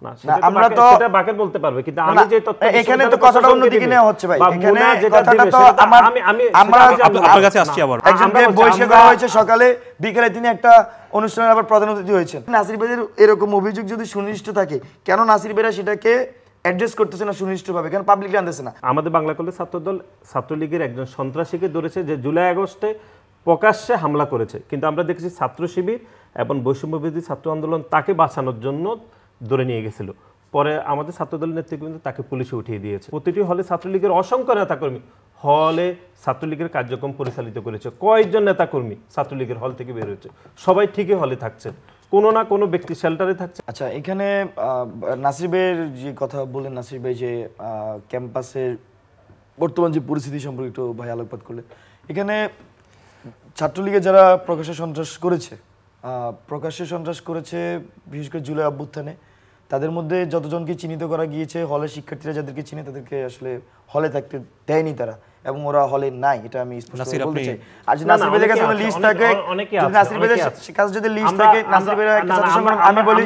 না আমরা তো সেটা বাকের বলতে পারবে, কিন্তু আমি যে তথ্য এখানে তো কথাটা অন্যদিকে নেওয়া হচ্ছে ভাই। এখানে কথাটা তো আমরা আপনার কাছে আসছি আবার। একজনকে বহিষ্কার করা হয়েছে সকালে, বিকেলে তিনি একটা অনুষ্ঠানের আবার প্রধান অতিথি হয়েছেন। নাসির ভাইয়ের এরকম অভিযোগ যদি সুনির্দিষ্ট থাকে, কেন নাসির ভাইরা সেটাকে অ্যাড্রেস করতেছে না সুনির্দিষ্টভাবে, কেন পাবলিকলি আনতেছে না? আমাদের বাংলা কলেজ ছাত্রদল ছাত্রলীগের একজন সন্ত্রাসীকে ধরেছে যে জুলাই আগস্টে প্রকাশ্যে হামলা করেছে, কিন্তু আমরা দেখেছি ছাত্র শিবির এবং বৈষম্যবিরোধী ছাত্র আন্দোলন তাকে বাঁচানোর জন্য ধরে নিয়ে গেছিল। পরে আমাদের ছাত্রদলের নেতৃবৃন্দ তাকে পুলিশে উঠিয়ে দিয়েছে। প্রতিটি হলে ছাত্রলীগের অসংখ্য নেতাকর্মী হলে ছাত্রলীগের কার্যক্রম পরিচালিত করেছে। কয়েকজন নেতাকর্মী ছাত্রলীগের হল থেকে বের হয়েছে, সবাই ঠিকই হলে থাকছে, কোনো না কোনো ব্যক্তি শেল্টারে থাকছে। আচ্ছা, এখানে নাসির ভাইয়ের যে কথা বললেন, নাসির ভাই যে ক্যাম্পাসের বর্তমান যে পরিস্থিতি সম্পর্কে একটু ভাই আলোকপাত করলে, এখানে ছাত্রলীগে যারা প্রকাশ্যে সন্ত্রাস করেছে বিশেষ করে জুলাই অভ্যুত্থানে, তাদের মধ্যে যতজনকে চিহ্নিত করা গিয়েছে, হলের শিক্ষার্থীরা যাদেরকে চিনে তাদেরকে আসলে হলে থাকতে দেয়নি তারা, এবং ওরা হলে নাই, এটা আমি স্পষ্ট বলতে চাই। আর যদি নাসির ভাইয়ের কাছে কোনো লিস্ট থাকে, নাসির ভাইয়ের কাছে যদি লিস্ট থাকে, নাসির ভাইয়ের একটা সাজেশন আমি বলি,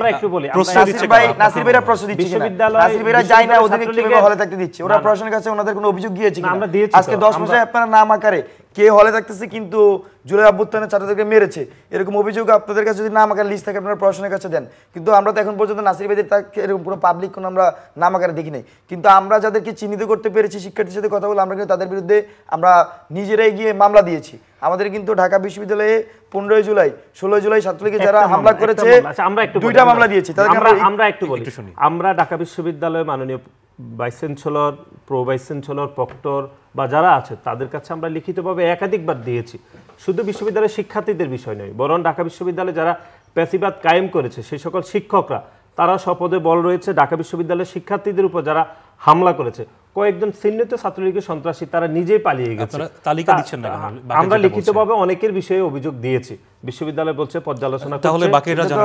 নাসির ভাইরা প্রশ্ন দিচ্ছে কিনা, নাসির ভাইরা যায় না, ওদেরকে কিভাবে হলে থাকতে দিচ্ছে, ওরা প্রশাসনের কাছে ওনাদের কোনো অভিযোগ গিয়েছে কিনা? আজকে 10 মাসে আপনারা নাম আকারে কে হলে থাকতেছে কিন্তু জুলাই অভ্যুত্থানে ছাত্রদেরকে মেরেছে, এরকম অভিযোগ আপনাদের কাছে যদি নাম আকারে লিস্ট থাকে আপনারা প্রশাসনের কাছে দেন। কিন্তু আমরা তো এখন পর্যন্ত নাসির ভাইদের এরকম কোনো পাবলিক কোনো আমরা নাম আকারে দেখি নাই। কিন্তু আমরা যাদেরকে চিহ্নিত করতে পেরেছি, শিক্ষার্থীর সাথে কথা বলে, আমরা কিন্তু তাদের বিরুদ্ধে আমরা নিজেরাই গিয়ে মামলা দিয়েছি। আমাদের কিন্তু ঢাকা বিশ্ববিদ্যালয়ে 15 জুলাই 16 জুলাই ছাত্রলীগে যারা হামলা করেছে, দুইটা মামলা দিয়েছি। আমরা একটু বলি, আমরা ঢাকা বিশ্ববিদ্যালয়ে মাননীয় vice chancellor, pro vice chancellor, proctor বা যারা আছে তাদের কাছে আমরা লিখিতভাবে একাধিকবার দিয়েছি। শুধু বিশ্ববিদ্যালয়ের শিক্ষার্থীদের বিষয় নয়, বরং ঢাকা বিশ্ববিদ্যালয়ে যারা প্যাসিবাদ কায়েম করেছে সেই সকল শিক্ষকরা, তারা স্বপদে বল রয়েছে। ঢাকা বিশ্ববিদ্যালয়ের শিক্ষার্থীদের উপর যারা হামলা করেছে, কয়েকজন চিহ্নিত ছাত্রলীগের সন্ত্রাসী তারা নিজেই পালিয়ে গেছে। তালিকা দিচ্ছেন না? আমরা লিখিতভাবে অনেকের বিষয়ে অভিযোগ দিয়েছি, বিশ্ববিদ্যালয় বলছে পর্যালোচনা করছে, তাহলে বাকিরা জানে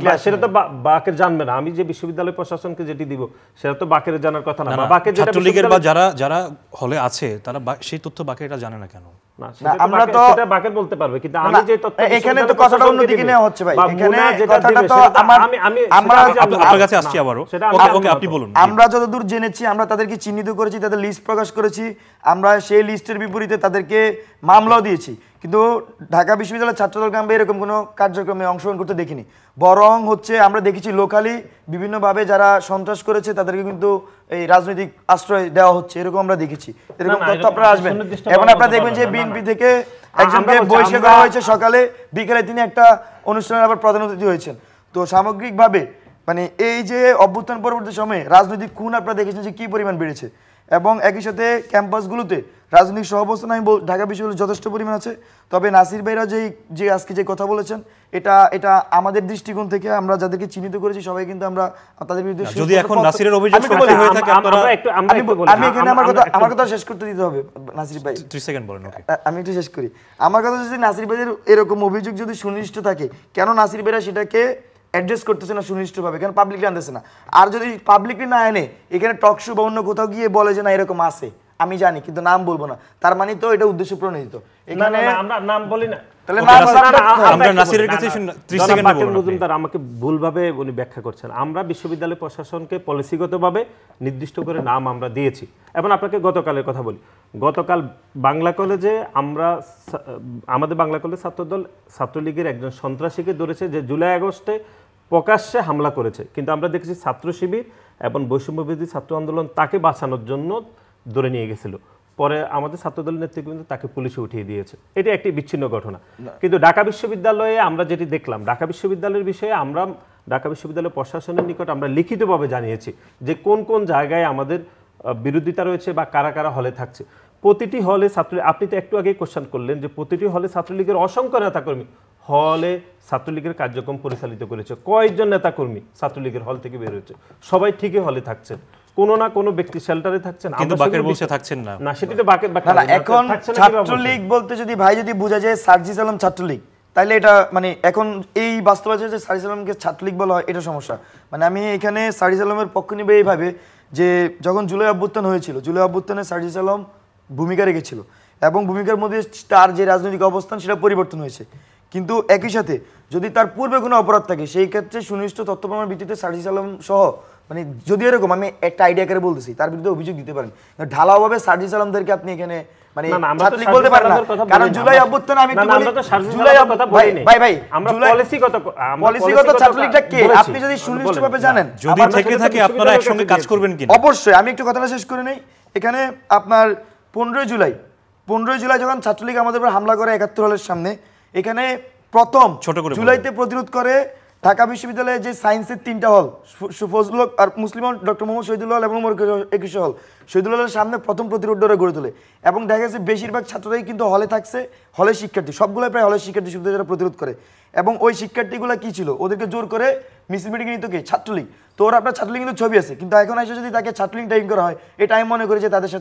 না, সেটা তো বাকের জানবে না। আমি যে বিশ্ববিদ্যালয় প্রশাসনকে যেটি দিব সেটা তো বাকের জানার কথা না। বাকের যেটা ছাত্রলীগের বা যারা হলে আছে তারা সেই তথ্য বাকিরা জানে না কেন? আমরা তো সেটা বাকের বলতে পারবে, কিন্তু আমি যে তথ্য এখানে তো কথাটা অন্যদিকে নেওয়া হচ্ছে ভাই। এখানে কথাটা তো আমরা আপনার কাছে আসছি আবারো। ওকে, আপনি বলুন। আমরা যতদূর জেনেছি, আমরা তাদেরকে চিহ্নিত করেছি, তাদের লিস্ট প্রকাশ করেছি, আমরা সেই লিস্টের বিপরীতে তাদেরকে মামলাও দিয়েছি। কিন্তু ঢাকা বিশ্ববিদ্যালয়ের ছাত্রদল ক্যাম্পে এরকম কোনো কার্যক্রমে অংশগ্রহণ করতে দেখিনি। বরং হচ্ছে আমরা দেখেছি লোকালি বিভিন্নভাবে যারা সন্ত্রাস করেছে তাদেরকে কিন্তু এই রাজনৈতিক আশ্রয় দেওয়া হচ্ছে, এরকম আমরা দেখেছি। এরকম তথ্য আপনারা আসবেন, এবং আপনারা দেখবেন যে বিএনপি থেকে একজনকে বহিষ্কার করা হয়েছে সকালে, বিকেলে তিনি একটা অনুষ্ঠানের আবার প্রধান অতিথি হয়েছেন। তো সামগ্রিকভাবে মানে এই যে অভ্যুত্থান পরবর্তী সময়ে রাজনৈতিক খুন আপনারা দেখেছেন যে কি পরিমাণ বেড়েছে, এবং একই সাথে ক্যাম্পাসগুলোতে রাজনৈতিক সহাবস্থান আমি ঢাকা বিশ্ববিদ্যালয়ে যথেষ্ট পরিমাণ আছে। তবে নাসির ভাইরা যে আজকে যে কথা বলেছেন, এটা আমাদের দৃষ্টিকোণ থেকে আমরা যাদেরকে চিহ্নিত করেছি সবাই কিন্তু আমরা তাদের বিরুদ্ধে, যদি এখন নাসিরের অভিযোগ সত্যি হয়ে থাকে, আমি এখানে আমার কথা শেষ করতে দিতে হবে নাসির ভাই, 3 সেকেন্ড বলেন। ওকে, আমি একটু শেষ করি। আমার কথা যদি নাসির ভাইয়ের এরকম অভিযোগ যদি সুনির্দিষ্ট থাকে, কেন নাসির ভাইরা সেটাকে অ্যাড্রেস করতেছে না সুনির্দিষ্টভাবে, কেন পাবলিকলি আনতেছে না? আর যদি পাবলিকলি না এনে এখানে টক শো বা অন্য কোথাও গিয়ে বলে যে না এরকম আছে, আমি জানি কিন্তু নাম বলবো না, তার মানে তো এটা উদ্দেশ্য প্রণোদিত। এখানে আমরা নাম বলি না, তাহলে আমরা নাসিরের কাছে 30 সেকেন্ড বলবো। মজুমদার আমাকে ভুলভাবে উনি ব্যাখ্যা করছেন। আমরা বিশ্ববিদ্যালয় প্রশাসনকে পলিসিগতভাবে নির্দিষ্ট করে নাম আমরা দিয়েছি। এবং আপনাকে গতকালের কথা বলি, গতকাল বাংলা কলেজে আমাদের বাংলা কলেজ ছাত্রদল ছাত্রলীগের একজন সন্ত্রাসীকে ধরেছে যে জুলাই আগস্টে প্রকাশ্যে হামলা করেছে, কিন্তু আমরা দেখেছি ছাত্র শিবির এবং বৈষম্যবিরোধী ছাত্র আন্দোলন তাকে বাঁচানোর জন্য ধরে নিয়ে গেছিল। পরে আমাদের ছাত্রদলের নেতৃবৃন্দ তাকে পুলিশে উঠিয়ে দিয়েছে। এটা একটি বিচ্ছিন্ন ঘটনা। কিন্তু ঢাকা বিশ্ববিদ্যালয়ে আমরা যেটি দেখলাম, ঢাকা বিশ্ববিদ্যালয়ের বিষয়ে আমরা ঢাকা বিশ্ববিদ্যালয় প্রশাসনের নিকট আমরা লিখিতভাবে জানিয়েছি যে কোন কোন জায়গায় আমাদের বিরোধিতা রয়েছে বা কারা কারা হলে থাকছে। প্রতিটি হলে আপনি তো একটু আগেই কোশ্চেন করলেন যে প্রতিটি হলে ছাত্রলীগের অসংখ্য নেতাকর্মী হলে ছাত্রলীগের কার্যক্রম পরিচালিত করেছে। কয়েকজন নেতাকর্মী ছাত্রলীগের হল থেকে বের হয়েছে, সবাই ঠিকই হলে থাকছেন, কোনো না কোনো ব্যক্তি শেল্টারে থাকছেন, কিন্তু বাকের বলছে থাকছেন না। না, সেটা তো বাকের না। এখন ছাত্রলীগ বলতে যদি ভাই যদি বোঝা যায় সার্জিস আলম ছাত্রলীগ, তাইলে এটা মানে এখন এই বাস্তবতা যে সার্জিস আলমকে ছাত্রলীগ বলা হয়, এটা সমস্যা। মানে আমি এখানে সার্জিস আলমের পক্ষ নিবে এইভাবে যে যখন জুলাই অভ্যুত্থান হয়েছিল, জুলাই অভ্যুত্থানে সার্জিস আলম ভূমিকা রেখেছিল, এবং ভূমিকার মধ্যে তার যে রাজনৈতিক অবস্থান সেটা পরিবর্তন হয়েছে। কিন্তু একই সাথে যদি তার পূর্বে কোনো অপরাধ থাকে, সেই ক্ষেত্রে সুনির্দিষ্ট তথ্য প্রমাণের ভিত্তিতে সার্জিস আলম সহ মানে যদি এরকম আমি একটা আইডিয়া করে বলতেছি তার বিরুদ্ধে অভিযোগ দিতে পারেন, ঢালাওভাবে সার্জিস আলমদেরকে আপনি এখানে মানে ছাত্রলীগ বলতে পারেন না, কারণ জুলাই অভ্যুত্থানে আমি একটু বলি, জুলাই ভাই আমরা পলিসিগত ছাত্রলীগটা কে আপনি যদি সুনির্দিষ্টভাবে জানেন, যদি থেকে থাকে আপনারা একসঙ্গে কাজ করবেন কিনা? অবশ্যই। আমি একটু কথাটা শেষ করে নেই। এখানে আপনার 15 জুলাই যখন ছাত্রলীগ আমাদের উপর হামলা করে 71 হলের সামনে, এখানে প্রথম জুলাইতে প্রতিরোধ করে ঢাকা বিশ্ববিদ্যালয়ে যে সায়েন্সের 3টা হল, ফজলুল হক আর মুসলিম হল, ডক্টর মোহাম্মদ শহীদুল হল এবং 21 হল, শহীদুল হলের সামনে প্রথম প্রতিরোধ গড়ে তোলে এবং দেখা গেছে বেশিরভাগ ছাত্ররাই কিন্তু হলে থাকছে, হলের শিক্ষার্থী সবগুলোই প্রায় হলের শিক্ষার্থী সুবিধা যারা প্রতিরোধ করে। এবং ওই শিক্ষার্থীগুলো কি ছিল, ওদেরকে জোর করে মিছিল মিটিং নিত কে? ছাত্রলীগ। তো ওরা আপনার ছাত্রলীগ কিন্তু ছবি আছে, কিন্তু এখন এসে যদি তাকে ছাত্রলীগ টাইম করা হয়, এটা আমি মনে করি যে তাদের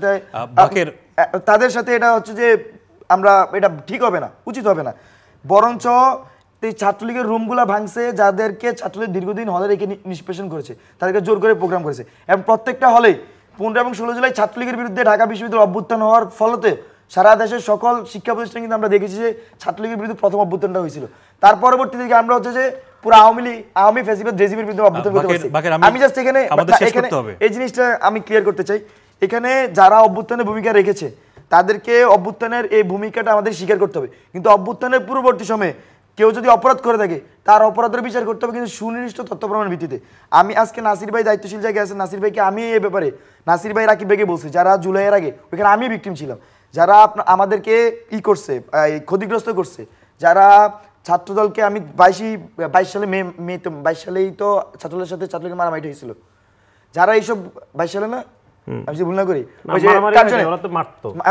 সাথে এটা হচ্ছে যে আমরা এটা ঠিক হবে না, উচিত হবে না। বরঞ্চ এই ছাত্রলীগের রুমগুলা ভাঙছে, যাদেরকে ছাত্রলীগ দীর্ঘদিন হলে রেখে নিষ্পেষণ করেছে, তাদেরকে জোর করে প্রোগ্রাম করেছে এবং প্রত্যেকটা হলে 15 এবং 16 জুলাই ছাত্রলীগের বিরুদ্ধে ঢাকা বিশ্ববিদ্যালয় অভ্যুত্থান হওয়ার ফলতে সারা দেশের সকল শিক্ষা প্রতিষ্ঠান কিন্তু আমরা দেখেছি যে ছাত্রলীগের বিরুদ্ধে প্রথম অভ্যুত্থানটা হয়েছিল। তার পরবর্তী দিকে আমরা হচ্ছে যে পুরো আওয়ামী ফ্যাসিবাদ রেজিমের বিরুদ্ধে অভ্যুত্থান করতে পারছি। আমি জাস্ট এখানে এই জিনিসটা আমি ক্লিয়ার করতে চাই, এখানে যারা অভ্যুত্থানের ভূমিকা রেখেছে তাদেরকে অভ্যুত্থানের এই ভূমিকাটা আমাদের স্বীকার করতে হবে, কিন্তু অভ্যুত্থানের পূর্ববর্তী সময়ে কেউ যদি অপরাধ করে থাকে তার অপরাধের বিচার করতে হবে, কিন্তু সুনির্দিষ্ট তথ্য প্রমাণের ভিত্তিতে। আমি আজকে নাসির ভাই দায়িত্বশীল জায়গায় আছে, নাসির ভাইকে আমি এই ব্যাপারে নাসির ভাই রাকিব ভাইকে বলছি, যারা জুলাইয়ের আগে ওইখানে আমি ভিকটিম ছিলাম, যারা আমাদেরকে করছে ক্ষতিগ্রস্ত করছে, যারা ছাত্রদলকে আমি 22 সালে মে 22 সালেই তো ছাত্রদলের সাথে ছাত্রলীগের মারামারি হয়েছিল, যারা এইসব 22 সালে না আমি যে ভুল না করি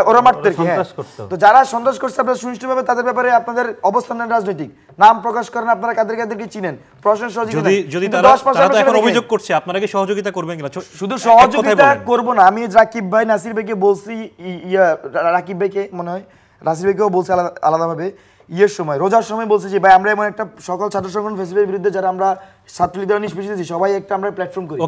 ওরা মারতো, তো যারা সন্ত্রাস করছে আপনারা সুনিশ্চিতভাবে তাদের ব্যাপারে আপনাদের অবস্থান রাজনৈতিক নাম প্রকাশ করেন, আপনারা কাদেরকে চিনেন, প্রশ্ন সহযোগিতা। যদি তারা এখন অভিযোগ করছে আপনারা কি সহযোগিতা করবেন কিনা? শুধু সহযোগিতা করব না, আমি রাকিব ভাই নাসির ভাইকে বলছি, রাকিব ভাইকে মনে হয় নাসির ভাইকেও বলছি আলাদাভাবে, সময় রোজার সময় বলছি যে ভাই আমরা এমন একটা সকল ছাত্র সংগঠন ফেসিবাদের বিরুদ্ধে যারা আমরা ছাত্রলীগ দ্বারা নিষ্পেষিত সবাই একটা আমরা প্ল্যাটফর্ম করি।